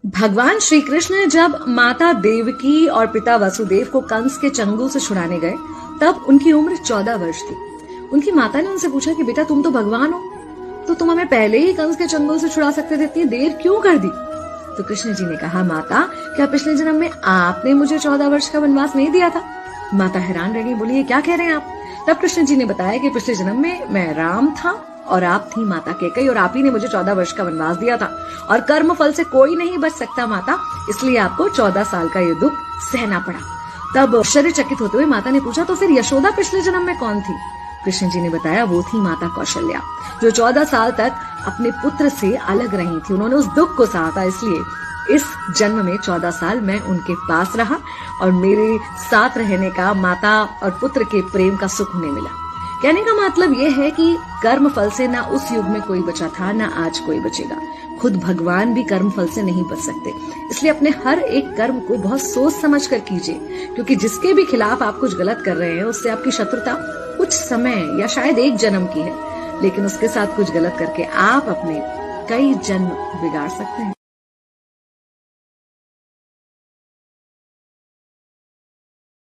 भगवान श्री कृष्ण जब माता देवकी और पिता वसुदेव को कंस के चंगुल से छुड़ाने गए तब उनकी उम्र 14 वर्ष थी। उनकी माता ने उनसे पूछा कि बेटा तुम तो भगवान हो, तो तुम हमें पहले ही कंस के चंगुल से छुड़ा सकते थे, इतनी देर क्यों कर दी? तो कृष्ण जी ने कहा, माता क्या पिछले जन्म में आपने मुझे 14 वर्ष का वनवास नहीं दिया था? माता हैरान रह गई, बोली ये क्या कह रहे हैं आप? तब कृष्ण जी ने बताया कि पिछले जन्म में मैं राम था और आप थी माता कैकेयी और आप ही ने मुझे 14 वर्ष का वनवास दिया था और कर्म फल से कोई नहीं बच सकता माता, इसलिए आपको 14 साल का ये दुख सहना पड़ा। तब आश्चर्यचकित होते हुए माता ने पूछा, तो फिर यशोदा पिछले जन्म में कौन थी? कृष्ण जी ने बताया, वो थी माता कौशल्या, जो 14 साल तक अपने पुत्र से अलग रही थी। उन्होंने उस दुख को सहा था, इसलिए इस जन्म में 14 साल मैं उनके पास रहा और मेरे साथ रहने का माता और पुत्र के प्रेम का सुख उन्हें मिला। कहने का मतलब यह है कि कर्म फल से ना उस युग में कोई बचा था, ना आज कोई बचेगा। खुद भगवान भी कर्म फल से नहीं बच सकते, इसलिए अपने हर एक कर्म को बहुत सोच समझ कर कीजिए, क्योंकि जिसके भी खिलाफ आप कुछ गलत कर रहे हैं उससे आपकी शत्रुता कुछ समय या शायद एक जन्म की है, लेकिन उसके साथ कुछ गलत करके आप अपने कई जन्म बिगाड़ सकते हैं।